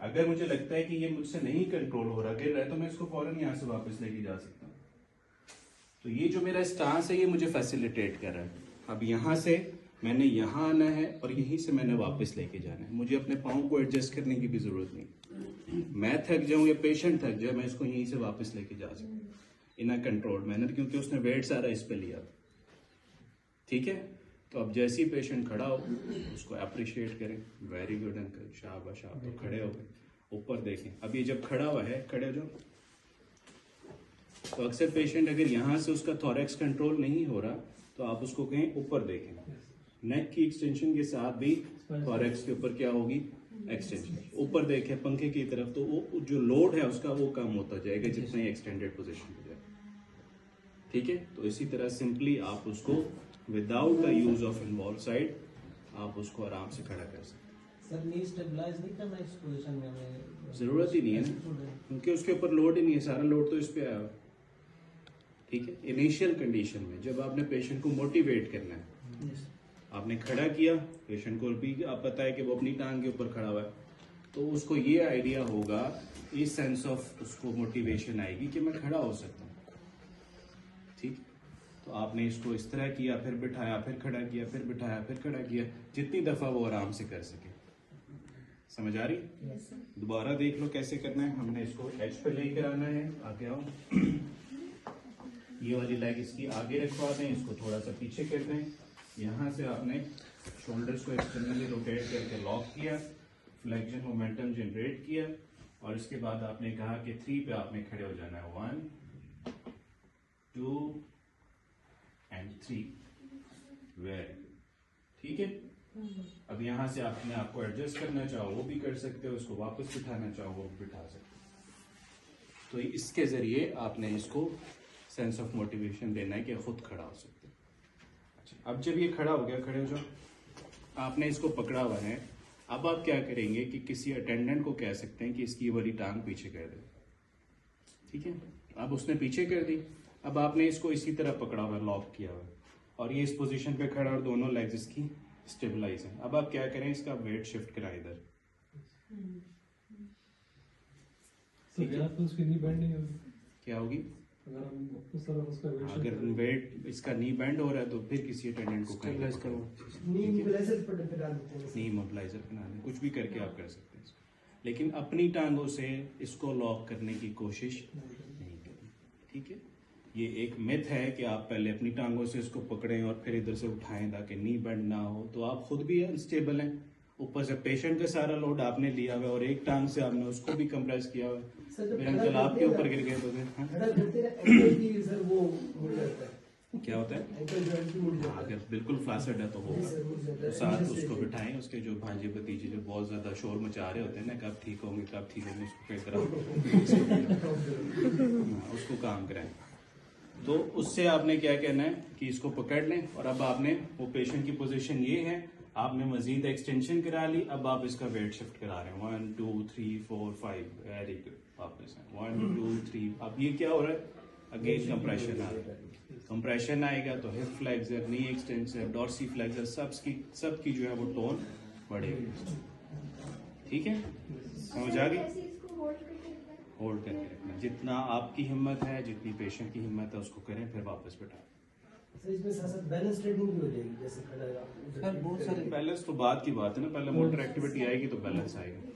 अगर मुझे लगता है कि ये मुझसे नहीं कंट्रोल हो रहा, गिर रहा है, तो मैं इसको फौरन यहाँ से वापस लेके जा सकता हूँ। तो ये जो मेरा स्टांस है ये मुझे फैसिलिटेट कर रहा है। अब यहाँ से मैंने यहाँ आना है और यहीं से मैंने वापस लेके जाना है। मुझे अपने पाँव को एडजस्ट करने की भी जरूरत नहीं। मैं थक जाऊँ या पेशेंट थक जाए, मैं इसको यहीं से वापस लेके जा सकता हूँ इन अ कंट्रोल्ड मैनर, क्योंकि उसने वेट सारा इस पे लिया। ठीक है, तो अब जैसे ही पेशेंट खड़ा हो उसको अप्रिशिएट करें, वेरी गुड अंकल, शाबाश, आप तो खड़े हो गए। ऊपर देखें, अब ये जब खड़ा हुआ है, खड़े हो जाओ। तो अक्सर पेशेंट अगर यहाँ से उसका थोरैक्स कंट्रोल नहीं हो रहा तो आप उसको कहें ऊपर देखें। नेक की एक्सटेंशन के साथ भी थोरैक्स के ऊपर क्या होगी, एक्सटेंशन। ऊपर देखें पंखे की तरफ, तो वो जो लोड है उसका वो कम होता जाएगा जितना ही एक्सटेंडेड पोजीशन हो जाए। ठीक है, तो इसी तरह सिंपली आप उसको without the use of involve side आप उसको आराम से खड़ा कर सकते हैं। सर नी स्टेबलाइज नहीं करना इस पोजीशन में, हमें जरूरत ही नहीं है ना, क्योंकि उसके ऊपर लोड ही नहीं है, सारा लोड तो इस पे आया। ठीक है, इनिशियल कंडीशन में जब आपने पेशेंट को मोटिवेट करना है, आपने खड़ा किया, पेशेंट को भी आप पता है कि वो अपनी टांग के ऊपर खड़ा हुआ है, तो उसको ये आइडिया होगा, इस सेंस ऑफ उसको मोटिवेशन आएगी कि मैं खड़ा हो सकता हूँ। ठीक, तो आपने इसको इस तरह किया, फिर बिठाया, फिर खड़ा किया, फिर बिठाया, फिर खड़ा किया, जितनी दफा वो आराम से कर सके। समझ आ रही? दोबारा देख लो कैसे करना है। हमने इसको एज पे लेकर आना है, आगे आओ। ये वाली लेग इसकी आगे रखवा दें, इसको थोड़ा सा पीछे कर दें। यहाँ से आपने शोल्डर्स को एक्सटर्नली रोटेट करके लॉक किया, फ्लेक्शन मोमेंटम जनरेट किया, और इसके बाद आपने कहा कि 3 पे आपने खड़े हो जाना है। 1 2 एंड 3। Very good. ठीक है, अब यहाँ से आपने आपको एडजस्ट करना चाहो वो भी कर सकते हो, उसको वापस बिठाना चाहो वो भी बिठा सकते हो। तो इसके जरिए आपने इसको सेंस ऑफ मोटिवेशन देना है कि खुद खड़ा हो सकते हैं। अच्छा, अब जब ये खड़ा हो गया, खड़े हो जाओ। आपने इसको पकड़ा हुआ है, अब आप क्या करेंगे कि किसी अटेंडेंट को कह सकते हैं कि इसकी ये वाली टांग पीछे कर दे। ठीक है, अब उसने पीछे कर दी, अब आपने इसको इसी तरह पकड़ा हुआ है, लॉक किया हुआ है, और ये इस पोजीशन पे खड़ा और दोनों लेग्स इसकी स्टेबलाइज हैं। अब आप क्या करें, इसका वेट शिफ्ट कराएं इधर। क्या होगी, अगर वेट इसका नी बेंड हो रहा है तो फिर किसी अटेंडेंट को स्टेबलाइज करो, नी इमोबिलाइजर बना दें, कुछ भी करके आप कर सकते हैं इसको, लेकिन अपनी टांगों से इसको लॉक करने की कोशिश नहीं करनी। ठीक है, ये एक मिथ है कि आप पहले अपनी टांगों से इसको पकड़ें और फिर इधर से उठाएं ताकि नी बेंड ना हो, तो आप खुद भी अनस्टेबल हैं, ऊपर से पेशेंट का सारा लोड आपने लिया हुआ है और एक टांग से आपने उसको भी कंप्रेस किया हुआ है। फिर अंकल आपके ऊपर गिर गए तो क्या होता है, अगर बिल्कुल फ्लासिड है तो होगा, तो साथ उसको बिठाएं, उसके जो भांजे भतीजे जो बहुत ज्यादा शोर मचा रहे होते हैं ना, कब ठीक होंगे कब ठीक होंगे, उसको कई तरह उसको काम कराएं। तो उससे आपने क्या कहना है कि इसको पकड़ लें, और अब आपने वो पेशेंट की पोजीशन ये है, आपने मजीद एक्सटेंशन करा ली, अब आप इसका वेट शिफ्ट करा रहे हैं 1 2 3 4 5। वेरी गुड, वापस 1 2 3। अब ये क्या हो रहा है, अगेन कंप्रेशन आ रहा है, कंप्रेशन आएगा तो हिप फ्लेक्सर, नी एक्सटेंसर, डॉर्सी फ्लेक्सर, सबकी जो है वो टोन बढ़ेगी। ठीक है, समझ आ गई? होल्ड करके रखना, जितना आपकी हिम्मत है, जितनी पेशेंट की हिम्मत है उसको करें, फिर वापस बैठा। इसमें साथ बैलेंस ट्रेनिंग भी हो जाएगी, जैसे खड़ा सर बहुत सारे बैलेंस तो बात की बात है ना, पहले मोटर एक्टिविटी आएगी तो बैलेंस आएगा।